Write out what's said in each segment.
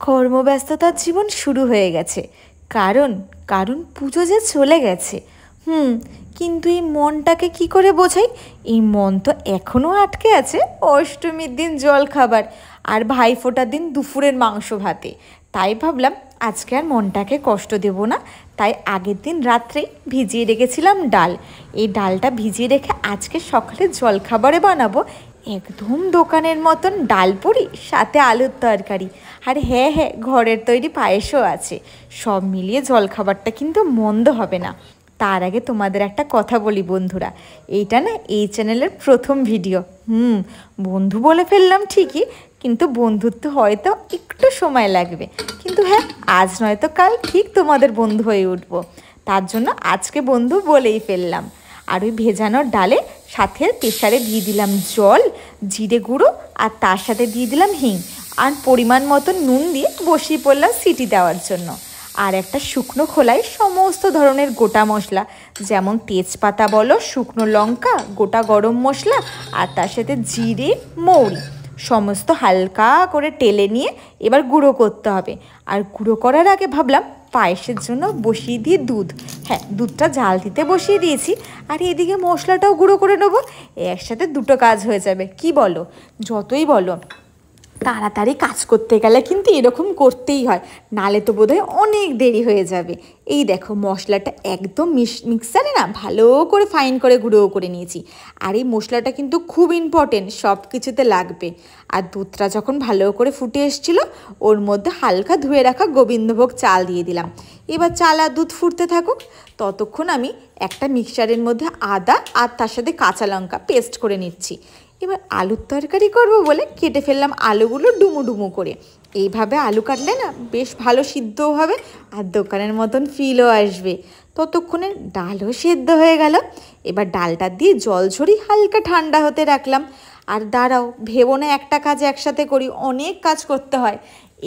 কর্মব্যস্ততার জীবন শুরু হয়ে গেছে। কারণ কারণ পুজো যে চলে গেছে। কিন্তু এই মনটাকে কি করে বোঝাই? এই মন তো এখনও আটকে আছে অষ্টমীর দিন জল খাবার আর ভাইফোঁটার দিন দুপুরের মাংস ভাতে। তাই ভাবলাম আজকে আর মনটাকে কষ্ট দেব না। তাই আগের দিন রাত্রেই ভিজিয়ে রেখেছিলাম ডাল। এই ডালটা ভিজিয়ে রেখে আজকে সকালে জলখাবারে বানাবো একদম দোকানের মতন ডাল পুরি, সাথে আলুর তরকারি। আর হ্যাঁ হ্যাঁ, ঘরের তৈরি পায়েসও আছে। সব মিলিয়ে জলখাবারটা কিন্তু মন্দ হবে না। তার আগে তোমাদের একটা কথা বলি বন্ধুরা, এইটা না এই চ্যানেলের প্রথম ভিডিও। বন্ধু বলে ফেললাম ঠিকই, কিন্তু বন্ধুত্ব হয়তো একটু সময় লাগবে। কিন্তু হ্যাঁ, আজ নয়তো কাল ঠিক তোমাদের বন্ধু হয়ে উঠবো। তার জন্য আজকে বন্ধু বলেই ফেললাম। আর ওই ভেজানোর ডালে সাথে প্রেসারে দিয়ে দিলাম জল, জিরে গুঁড়ো, আর তার সাথে দিয়ে দিলাম হিং, আর পরিমাণ মতো নুন দিয়ে বসিয়ে পড়লাম সিটি দেওয়ার জন্য। আর একটা শুকনো খোলায় সমস্ত ধরনের গোটা মশলা, যেমন তেজপাতা বলো, শুকনো লঙ্কা, গোটা গরম মশলা, আর তার সাথে জিরে, মৌরি, সমস্ত হালকা করে টেলে নিয়ে এবার গুঁড়ো করতে হবে। আর গুঁড়ো করার আগে ভাবলাম পায়েসের জন্য বসিয়ে দিয়ে দুধ, হ্যাঁ দুধটা জাল দিতে বসিয়ে দিয়েছি। আর এদিকে মশলাটাও গুঁড়ো করে নেবো, একসাথে দুটো কাজ হয়ে যাবে। কি বলো? যতই বলো তাড়াতাড়ি কাজ করতে গেলে কিন্তু এরকম করতেই হয়, নালে তো বোধহয় অনেক দেরি হয়ে যাবে। এই দেখো মশলাটা একদম মিক্সারে না ভালো করে ফাইন করে গুঁড়ো করে নিয়েছি। আর এই মশলাটা কিন্তু খুব ইম্পর্টেন্ট, সব কিছুতে লাগবে। আর দুধটা যখন ভালো করে ফুটে এসেছিলো, ওর মধ্যে হালকা ধুয়ে রাখা গোবিন্দভোগ চাল দিয়ে দিলাম। এবার চাল আর দুধ ফুটতে থাকুক, ততক্ষণ আমি একটা মিক্সচারের মধ্যে আদা আর তার সাথে কাঁচা লঙ্কা পেস্ট করে নিচ্ছি। এবার আলুর তরকারি করব বলে কেটে ফেললাম আলুগুলো ডুমু ডুমু করে। এইভাবে আলু কাটলে না বেশ ভালো সিদ্ধও হবে আর দোকানের মতন ফিলও আসবে। ততক্ষণে ডালও সেদ্ধ হয়ে গেল। এবার ডালটা দিয়ে জল ঝরিয়ে হালকা ঠান্ডা হতে রাখলাম। আর দাঁড়াও, ভেবো না একটা কাজ একসাথে করি, অনেক কাজ করতে হয়।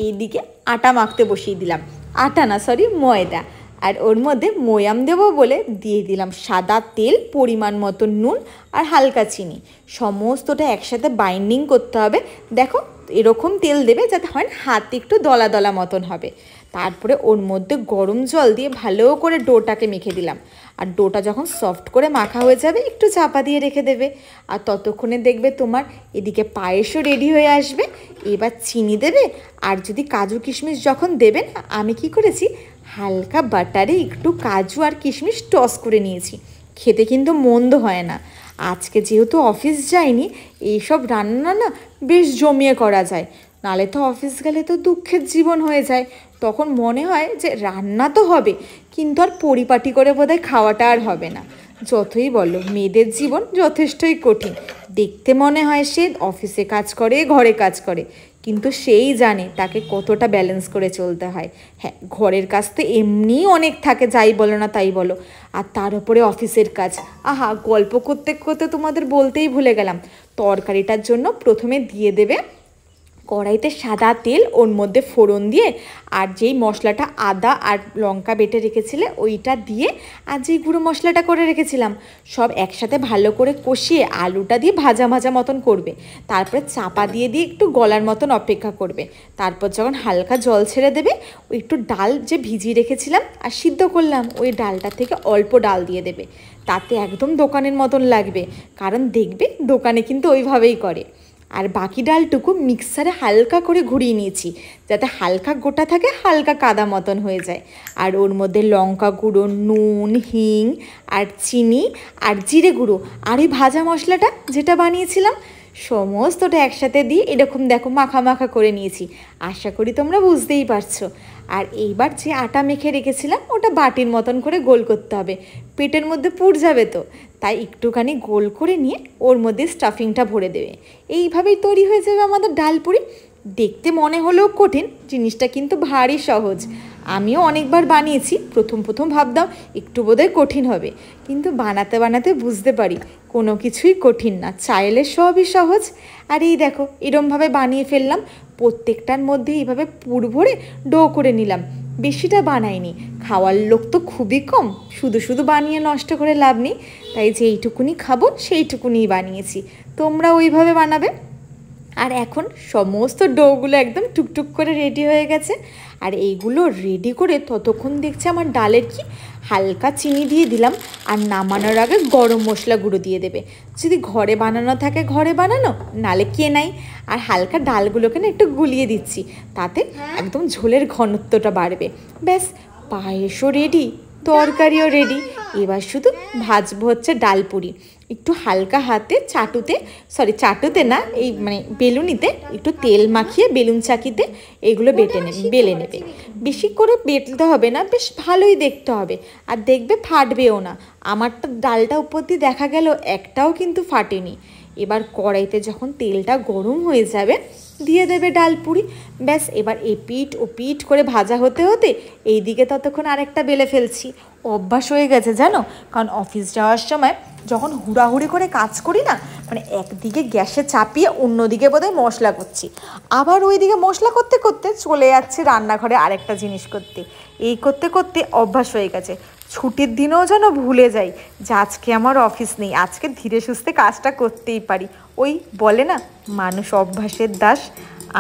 এইদিকে আটা মাখতে বসিয়ে দিলাম, আটা না সরি ময়দা। আর ওর মধ্যে ময়াম দেবো বলে দিয়ে দিলাম সাদা তেল, পরিমাণ মতো নুন আর হালকা চিনি। সমস্তটা একসাথে বাইন্ডিং করতে হবে। দেখো এরকম তেল দেবে যাতে হয় হাত একটু দলা দলা মতন হবে। তারপরে ওর মধ্যে গরম জল দিয়ে ভালো করে ডোটাকে মেখে দিলাম। আর ডোটা যখন সফট করে মাখা হয়ে যাবে একটু চাপা দিয়ে রেখে দেবে। আর ততক্ষণে দেখবে তোমার এদিকে পায়েসও রেডি হয়ে আসবে। এবার চিনি দেবে। আর যদি কাজু কিশমিশ যখন দেবেন, আমি কি করেছি হালকা বাটারে একটু কাজু আর কিশমিশ টস করে নিয়েছি। খেতে কিন্তু মন্দ হয় না। আজকে যেহেতু অফিস যাইনি, এইসব রান্না না বেশ জমিয়ে করা যায়। নালে তো অফিস গেলে তো দুঃখের জীবন হয়ে যায়। তখন মনে হয় যে রান্না তো হবে, কিন্তু আর পরিপাটি করে বোধহয় খাওয়াটা আর হবে না। যতই বলো মেয়েদের জীবন যথেষ্টই কঠিন। দেখতে মনে হয় সে অফিসে কাজ করে, ঘরে কাজ করে, কিন্তু সেই জানে তাকে কতটা ব্যালেন্স করে চলতে হয়। হ্যাঁ, ঘরের কাজ তো এমনিই অনেক থাকে, যাই বলো না তাই বলো, আর তার উপরে অফিসের কাজ। আহা, গল্প করতে করতে তোমাদের বলতেই ভুলে গেলাম, তরকারিটার জন্য প্রথমে দিয়ে দেবে কড়াইতে সাদা তেল, ওর মধ্যে ফোড়ন দিয়ে আর যেই মশলাটা আদা আর লঙ্কা বেটে রেখেছিলে ওইটা দিয়ে, আর যেই গুঁড়ো মশলাটা করে রেখেছিলাম সব একসাথে ভালো করে কষিয়ে আলুটা দিয়ে ভাজা ভাজা মতন করবে। তারপরে চাপা দিয়ে দিয়ে একটু গলার মতন অপেক্ষা করবে। তারপর যখন হালকা জল ছেড়ে দেবে, ওই একটু ডাল যে ভিজিয়ে রেখেছিলাম আর সিদ্ধ করলাম, ওই ডালটা থেকে অল্প ডাল দিয়ে দেবে। তাতে একদম দোকানের মতন লাগবে, কারণ দেখবে দোকানে কিন্তু ওইভাবেই করে। আর বাকি ডালটুকু মিক্সারে হালকা করে ঘুরিয়ে নিয়েছি, যাতে হালকা গোটা থাকে, হালকা কাদা মতন হয়ে যায়। আর ওর মধ্যে লঙ্কা গুঁড়ো, নুন, হিং আর চিনি আর জিরে গুঁড়ো আর এই ভাজা মশলাটা যেটা বানিয়েছিলাম সমস্তটা একসাথে দিয়ে এরকম দেখো মাখা মাখা করে নিয়েছি। আশা করি তোমরা বুঝতেই পারছো। আর এইবার যে আটা মেখে রেখেছিলাম ওটা বাটির মতন করে গোল করতে হবে, পেটের মধ্যে পুর যাবে তো, তাই একটুখানি গোল করে নিয়ে ওর মধ্যে স্টাফিংটা ভরে দেবে। এইভাবেই তৈরি হয়ে যাবে আমাদের ডাল পুরি। দেখতে মনে হলেও কঠিন, জিনিসটা কিন্তু ভারী সহজ। আমিও অনেকবার বানিয়েছি, প্রথম প্রথম ভাবতাম একটু বোধহয় কঠিন হবে, কিন্তু বানাতে বানাতে বুঝতে পারি কোনো কিছুই কঠিন না, চাইলে সবই সহজ। আর এই দেখো এরমভাবে বানিয়ে ফেললাম। প্রত্যেকটার মধ্যে এইভাবে পুর ভরে ডো করে নিলাম। বেশিটা বানাইনি, খাওয়ার লোক তো খুবই কম, শুধু শুধু বানিয়ে নষ্ট করে লাভ নেই, তাই যেইটুকুনি খাবো সেইটুকুনিই বানিয়েছি। তোমরা ওইভাবে বানাবে। আর এখন সমস্ত ডোগুলো একদম টুকটুক করে রেডি হয়ে গেছে। আর এইগুলো রেডি করে ততক্ষণ দেখছি আমার ডালের কি হালকা চিনি দিয়ে দিলাম। আর নামানোর আগে গরম মশলা গুঁড়ো দিয়ে দেবে, যদি ঘরে বানানো থাকে ঘরে বানানো, নালে কেনাই। আর হালকা ডালগুলোকে না একটু গুলিয়ে দিচ্ছি, তাতে একদম ঝোলের ঘনত্বটা বাড়বে। ব্যাস, পায়েসও রেডি, তরকারিও রেডি। এবার শুধু ভাজবো হচ্ছে ডালপুরি। একটু হালকা হাতে চাটুতে না, এই মানে বেলুনিতে একটু তেল মাখিয়ে বেলুন চাকিতে এগুলো বেলে নেবে। বেশি করে বেটতে হবে না, বেশ ভালোই দেখতে হবে। আর দেখবে ফাটবেও না। আমারটা ডালটা উপর দিয়ে দেখা গেল একটাও কিন্তু ফাটেনি। এবার কড়াইতে যখন তেলটা গরম হয়ে যাবে দিয়ে দেবে ডালপুরি। ব্যাস, এবার এপিঠ ওপিঠ করে ভাজা হতে হতে এইদিকে ততক্ষণ আরেকটা বেলে ফেলছি। অভ্যাস হয়ে গেছে জানো, কারণ অফিস যাওয়ার সময় যখন হুড়াহুড়ি করে কাজ করি না, মানে একদিকে গ্যাসে চাপিয়ে অন্যদিকে বোধহয় মশলা করছি, আবার ওইদিকে মশলা করতে করতে চলে যাচ্ছে রান্নাঘরে আরেকটা জিনিস করতে। এই করতে করতে অভ্যাস হয়ে গেছে। ছুটির দিনেও যেন ভুলে যাই যে আজকে আমার অফিস নেই, আজকে ধীরে সুস্থে কাজটা করতেই পারি। ওই বলে না, মানুষ অভ্যাসের দাস,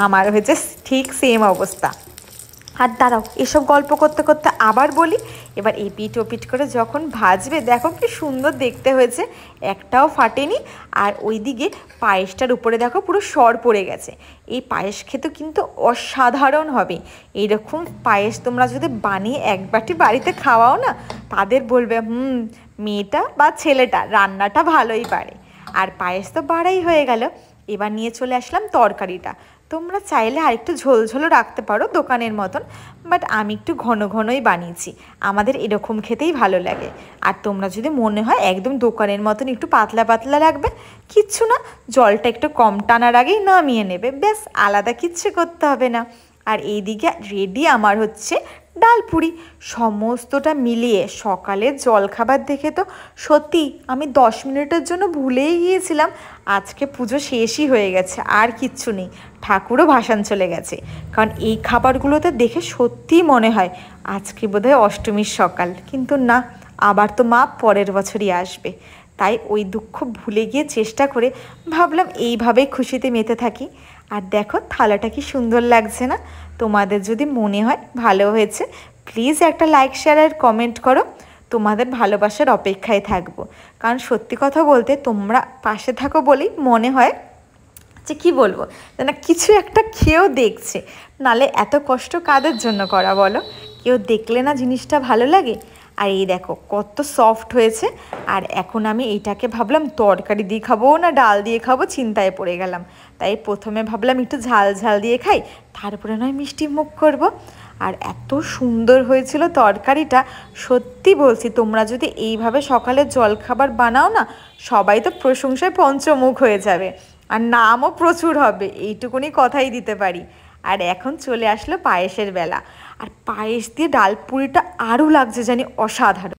আমার হয়েছে ঠিক সেম অবস্থা। আর দাঁড়াও, এসব গল্প করতে করতে আবার বলি, এবার এপিঠ ওপিঠ করে যখন ভাজবে দেখো কি সুন্দর দেখতে হয়েছে, একটাও ফাটেনি। আর ওইদিকে পায়েসটার উপরে দেখো পুরো সর পড়ে গেছে। এই পায়েস খেতে কিন্তু অসাধারণ হবে। এইরকম পায়েস তোমরা যদি বানিয়ে এক বাটি বাড়িতে খাওয়াও না, তাদের বলবে মেয়েটা বা ছেলেটা রান্নাটা ভালোই পারে। আর পায়েস তো বাড়াই হয়ে গেল। এবার নিয়ে চলে আসলাম তরকারিটা। তোমরা চাইলে আর একটু ঝোল ঝোলও রাখতে পারো দোকানের মতন, বাট আমি একটু ঘন ঘনই বানিয়েছি, আমাদের এরকম খেতেই ভালো লাগে। আর তোমরা যদি মনে হয় একদম দোকানের মতন একটু পাতলা পাতলা রাখবে, কিচ্ছু না, জলটা একটু কম টানার আগেই নামিয়ে নেবে, ব্যাস, আলাদা কিচ্ছু করতে হবে না। আর এইদিকে রেডি আমার হচ্ছে ডালপুরি। সমস্তটা মিলিয়ে সকালের জলখাবার দেখে তো সত্যি আমি 10 মিনিটের জন্য ভুলেই গিয়েছিলাম আজকে পুজো শেষই হয়ে গেছে, আর কিচ্ছু নেই, ঠাকুরও ভাসান চলে গেছে। কারণ এই খাবারগুলোতে দেখে সত্যিই মনে হয় আজকে বোধহয় অষ্টমীর সকাল, কিন্তু না, আবার তো মা পরের বছরই আসবে। তাই ওই দুঃখ ভুলে গিয়ে চেষ্টা করে ভাবলাম এইভাবেই খুশিতে মেতে থাকি। আর দেখো থালাটা কি সুন্দর লাগছে না? তোমাদের যদি মনে হয় ভালো হয়েছে, প্লিজ একটা লাইক শেয়ার আর কমেন্ট করো। তোমাদের ভালোবাসার অপেক্ষায় থাকবো, কারণ সত্যি কথা বলতে তোমরা পাশে থাকো বলেই মনে হয় যে কী বলবো, যেন কিছু একটা খেয়েও দেখছে, নালে এত কষ্ট কাদের জন্য করা বলো? কেউ দেখলে না জিনিসটা ভালো লাগে। আর এই দেখো কত সফট হয়েছে। আর এখন আমি এইটাকে ভাবলাম তরকারি দিয়ে খাবো না ডাল দিয়ে খাবো, চিন্তায় পড়ে গেলাম। তাই প্রথমে ভাবলাম একটু ঝাল ঝাল দিয়ে খাই, তারপরে নয় মিষ্টি মুখ করব। আর এত সুন্দর হয়েছিল তরকারিটা, সত্যি বলছি, তোমরা যদি এইভাবে সকালে জলখাবার বানাও না, সবাই তো প্রশংসায় পঞ্চমুখ হয়ে যাবে, আর নামও প্রচুর হবে, এইটুকুনি কথাই দিতে পারি। আর এখন চলে আসলো পায়েসের বেলা। আর পায়েস দিয়ে ডালপুরিটা আরও লাগছে জানি অসাধারণ।